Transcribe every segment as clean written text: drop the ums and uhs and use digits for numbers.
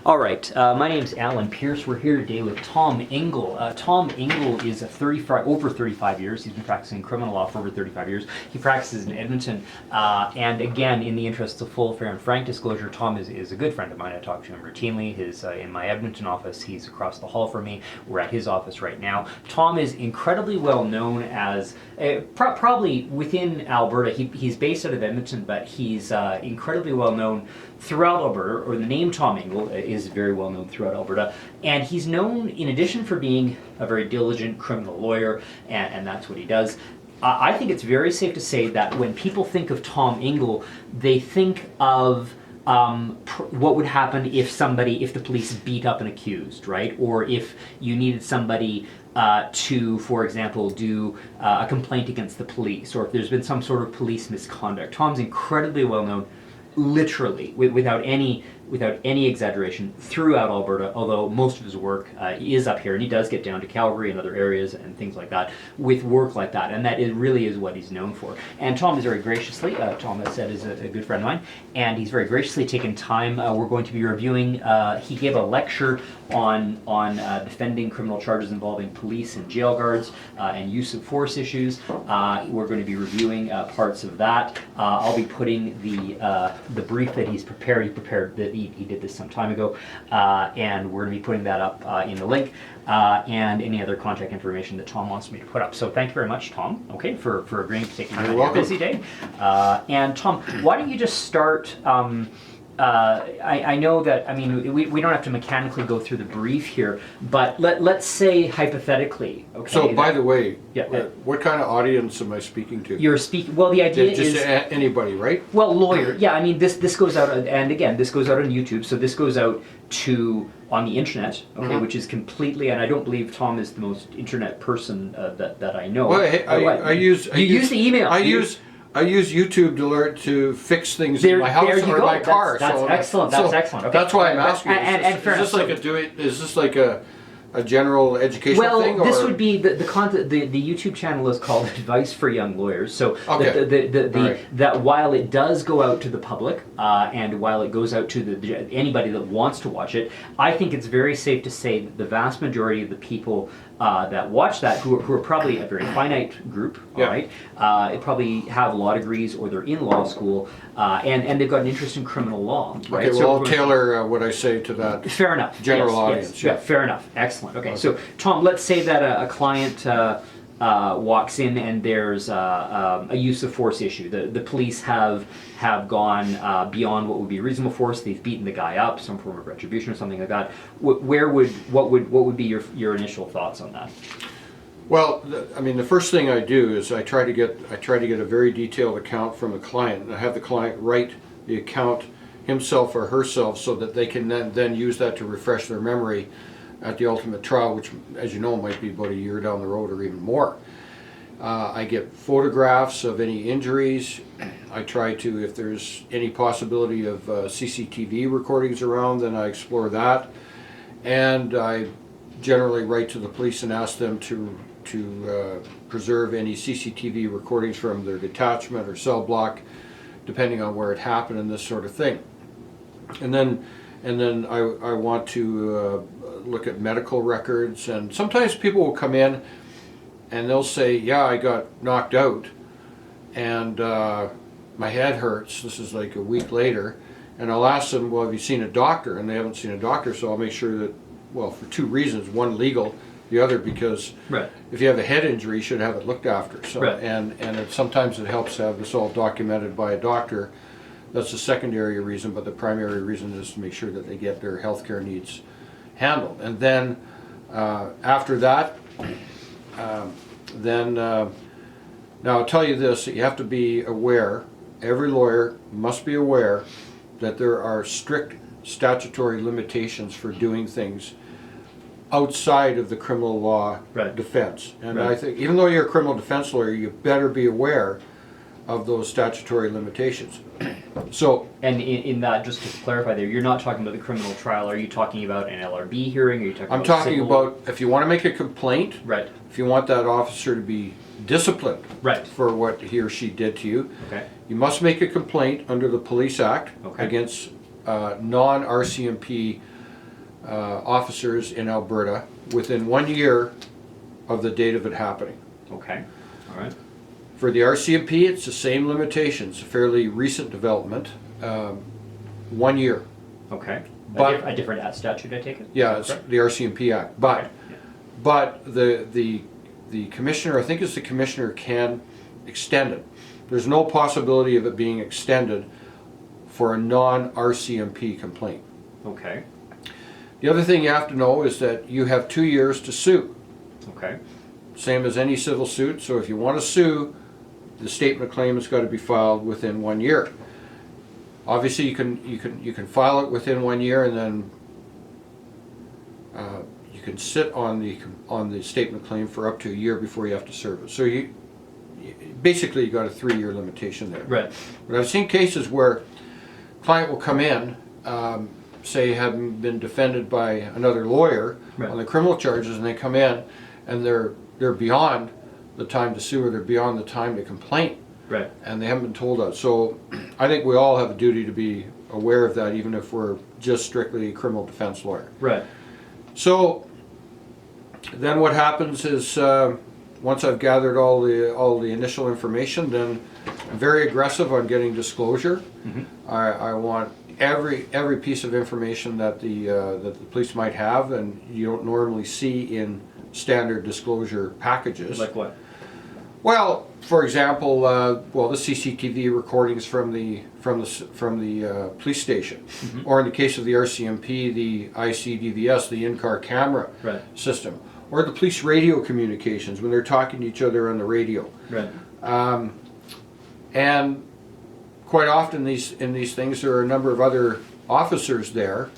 All right, my name's Alan Pierce. We're here today with Tom Engel. Tom Engel is over 35 years. He's been practicing criminal law for over 35 years. He practices in Edmonton. And again, in the interest of full, fair, and frank disclosure, Tom is a good friend of mine. I talk to him routinely. He's in my Edmonton office. He's across the hall from me. We're at his office right now. Tom is incredibly well known as, probably within Alberta. He's based out of Edmonton, but he's incredibly well known throughout Alberta, or the name Tom Engel is very well known throughout Alberta, and he's known, in addition for being a very diligent criminal lawyer, and that's what he does. I think it's very safe to say that when people think of Tom Engel, they think of what would happen if the police beat up an accused, right? Or if you needed somebody to, for example, do a complaint against the police, or if there's been some sort of police misconduct. Tom's incredibly well known, literally, without any exaggeration, throughout Alberta, although most of his work is up here, and he does get down to Calgary and other areas and things like that, with work like that, and that really is what he's known for. And Tom is very graciously, Tom, as said, is a good friend of mine, and he's very graciously taken time. We're going to be reviewing, he gave a lecture on defending criminal charges involving police and jail guards and use of force issues. We're going to be reviewing parts of that. I'll be putting the brief that he prepared that he did this some time ago, and we're going to be putting that up in the link, and any other contact information that Tom wants me to put up. So thank you very much, Tom, okay, for agreeing to take time out of your busy day. And Tom, why don't you just start, I know that, I mean, we don't have to mechanically go through the brief here, but let's say hypothetically, okay. So, by the way, yeah, what kind of audience am I speaking to? You're speaking, well, the idea just is... anybody, right? Well, lawyer, yeah, I mean, this goes out, and again, this goes out on YouTube, so this goes out on the internet, okay, which is completely, and I don't believe Tom is the most internet person that I know. Well, I use the email. I use YouTube to fix things in my house or my car. That's excellent. That's excellent. Okay. That's why I'm asking. And fair enough. Is this like a general educational thing? Well, this would be the content. The YouTube channel is called Advice for Young Lawyers. So that while it does go out to the public, and while it goes out to anybody that wants to watch it, I think it's very safe to say that the vast majority of the people that watch that, who are probably a very finite group, all right, probably have law degrees or they're in law school, and they've got an interest in criminal law, right? Okay, well, I'll tailor what I say to that. Fair enough. General audience. Yes. Yeah, fair enough. Excellent. Okay, so Tom, let's say that a client walks in and there's a use of force issue. The police have gone beyond what would be reasonable force. They've beaten the guy up, some form of retribution or something like that. What would be your initial thoughts on that? Well, I mean, the first thing I do is I try to get a very detailed account from the client, and I have the client write the account himself or herself so that they can then use that to refresh their memory at the ultimate trial, which, as you know, might be about a year down the road or even more. I get photographs of any injuries. I try to, if there's any possibility of CCTV recordings around, then I explore that. And I generally write to the police and ask them to preserve any CCTV recordings from their detachment or cell block, depending on where it happened and this sort of thing. And then I want to look at medical records, and sometimes people will come in and they'll say, yeah, I got knocked out and my head hurts. This is like a week later, and I'll ask them, well, have you seen a doctor? And they haven't seen a doctor, so I'll make sure that, well, for two reasons: one, legal; the other, because if you have a head injury, you should have it looked after. So and sometimes it helps to have this all documented by a doctor. That's the secondary reason, but the primary reason is to make sure that they get their healthcare needs handled. And then after that, now I'll tell you this, that you have to be aware, every lawyer must be aware that there are strict statutory limitations for doing things outside of the criminal law defense. And I think even though you're a criminal defense lawyer, you better be aware of those statutory limitations. So, and in that, just to clarify there, you're not talking about the criminal trial. Are you talking about an LRB hearing? Are you talking I'm talking about if you want to make a complaint, if you want that officer to be disciplined for what he or she did to you, you must make a complaint under the Police Act against non-RCMP officers in Alberta within 1 year of the date of it happening. Okay, all right. For the RCMP, it's the same limitations, a fairly recent development, 1 year. Okay. But a different statute, I take it? Yeah, it's the RCMP Act. But Okay. Yeah. but the commissioner, I think it's the commissioner, can extend it. There's no possibility of it being extended for a non-RCMP complaint. Okay. The other thing you have to know is that you have 2 years to sue. Okay. Same as any civil suit. So if you want to sue, the statement of claim has got to be filed within 1 year. Obviously, you can file it within 1 year, and then you can sit on the statement of claim for up to a year before you have to serve it. So you got a 3-year limitation there. Right. But I've seen cases where client will come in, say having been defended by another lawyer Right. on the criminal charges, and they come in and they're beyond the time to sue, or they're beyond the time to complain. Right. And they haven't been told that. So I think we all have a duty to be aware of that, even if we're just strictly a criminal defense lawyer. Right. So then what happens is, once I've gathered all the initial information, then I'm very aggressive on getting disclosure. Mm-hmm. I want every piece of information that the police might have, and you don't normally see in standard disclosure packages. Like what? Well, for example, the CCTV recordings from the police station, Mm-hmm. or in the case of the RCMP, the ICDVS, the in-car camera Right. system, or the police radio communications when they're talking to each other on the radio. Right. And quite often in these things, there are a number of other officers there,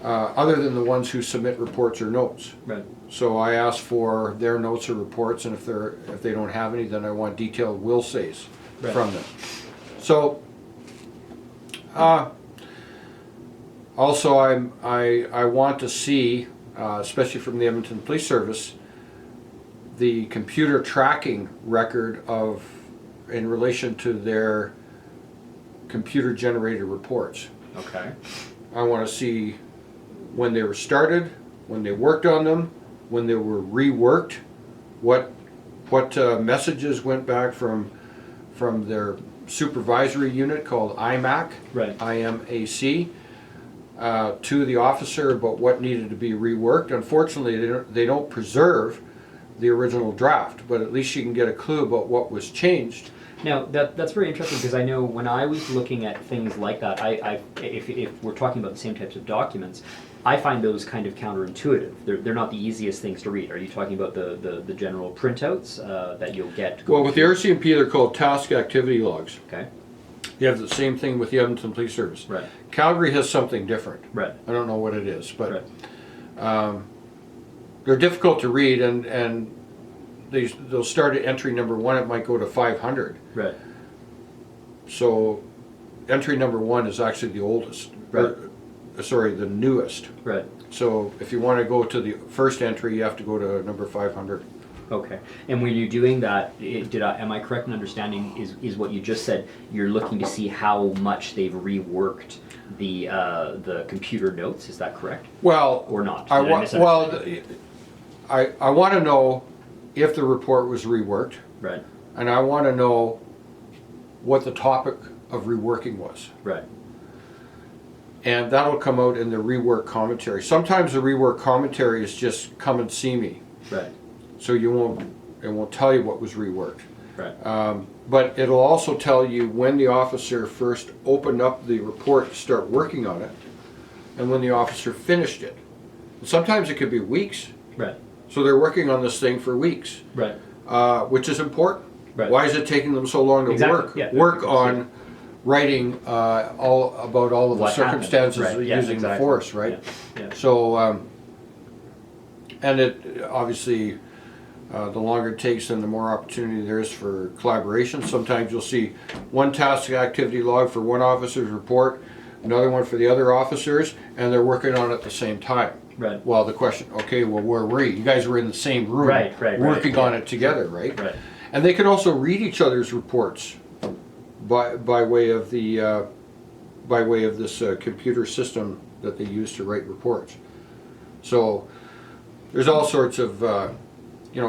other than the ones who submit reports or notes. Right. So I ask for their notes or reports, and if they don't have any, then I want detailed will says Right. from them. So also I want to see, especially from the Edmonton Police Service, the computer tracking record in relation to their computer generated reports. Okay. I want to see when they were started, when they worked on them, when they were reworked, what messages went back from their supervisory unit called IMAC, Right. IMAC, to the officer about what needed to be reworked. Unfortunately, they don't preserve the original draft, but at least you can get a clue about what was changed. Now that's very interesting, because I know when I was looking at things like that, if we're talking about the same types of documents, I find those kind of counterintuitive. They're not the easiest things to read. Are you talking about the general printouts that you'll get? Well, with the RCMP, they're called task activity logs. Okay. You have the same thing with the Edmonton Police Service. Right. Calgary has something different. Right. I don't know what it is, but Right. they're difficult to read, and they'll start at entry number 1. It might go to 500. Right. So entry number 1 is actually the oldest. Right. Sorry, the newest. Right. So if you want to go to the first entry, you have to go to number 500. Okay. And when you're doing that, am I correct in understanding is what you just said? You're looking to see how much they've reworked the computer notes. Is that correct? Well, Or not? I Did I misunderstand? I want to know if the report was reworked, Right. and I want to know what the topic of reworking was. Right. And that'll come out in the rework commentary. Sometimes the rework commentary is just come and see me. Right. So it won't tell you what was reworked. Right. But it'll also tell you when the officer first opened up the report to start working on it, and when the officer finished it. And sometimes it could be weeks. Right. So they're working on this thing for weeks, Right. which is important. Right. Why is it taking them so long to Exactly. work Yeah. on writing all of the What happened. circumstances Right. of Yeah, using the exactly. force, right? Yeah. Yeah. So, and it obviously, the longer it takes, then the more opportunity there is for collaboration. Sometimes you'll see one task activity log for one officer's report, another one for the other officers, and they're working on it at the same time. Right. Well, the question, okay, well, where were you? You guys were in the same room, Right, working on yeah. it together, right? Right. And they can also read each other's reports by way of the by way of this computer system that they use to write reports. So there's all sorts of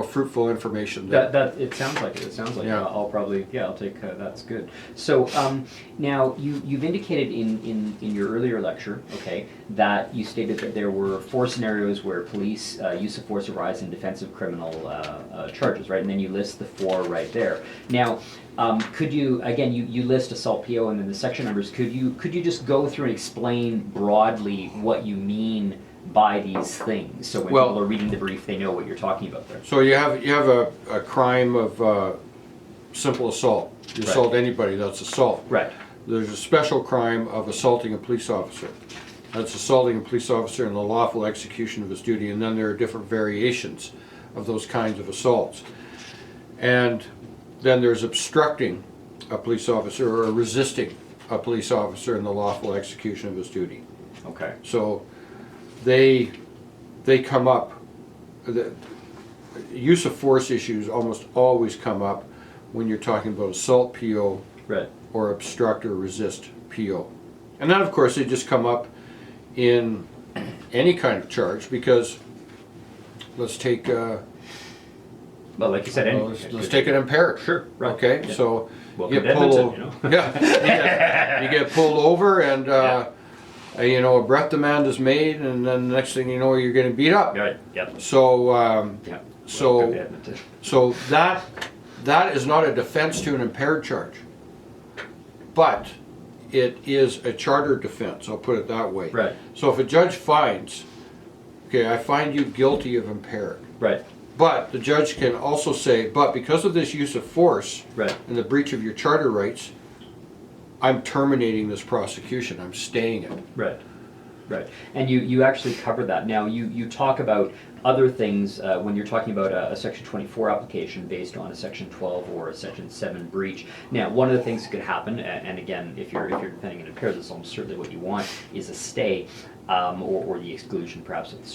fruitful information there. That it sounds like it. It sounds like Yeah. I'll probably I'll take that's good. So now you've indicated in your earlier lecture, okay, that you stated that there were 4 scenarios where police use of force arise in defense of criminal charges, right? And then you list the 4 right there. Now, could you again you list assault PO and then the section numbers? Could you just go through and explain broadly what you mean by these things, so when people are reading the brief, they know what you're talking about there? So you have a crime of simple assault. You assault anybody, that's assault. Right. There's a special crime of assaulting a police officer. That's assaulting a police officer in the lawful execution of his duty, and then there are different variations of those kinds of assaults. And then there's obstructing a police officer or resisting a police officer in the lawful execution of his duty. Okay. So they come up, the use of force issues almost always come up when you're talking about assault PO Right. or obstruct or resist PO. And then of course they just come up in any kind of charge, because let's take Well, like you said, let's take an impaired. Sure. Right. Okay, Yeah. so Welcome you to get pulled Edmonton, yeah, you get pulled over, and a breath demand is made, and then the next thing you know, you're getting beat up. Right. Yep. So Yep. So- Welcome to Edmonton. so that is not a defense to an impaired charge, but it is a charter defense, I'll put it that way. Right. So if a judge finds, okay, I find you guilty of impaired, Right. but the judge can also say, but because of this use of force Right. and the breach of your charter rights, I'm terminating this prosecution, I'm staying it. Right. Right. And you actually cover that. Now you talk about other things when you're talking about a Section 24 application based on a Section 12 or a Section 7 breach. Now, one of the things that could happen, and again, if you're defending an impaired, that's almost certainly what you want, is a stay or the exclusion perhaps of the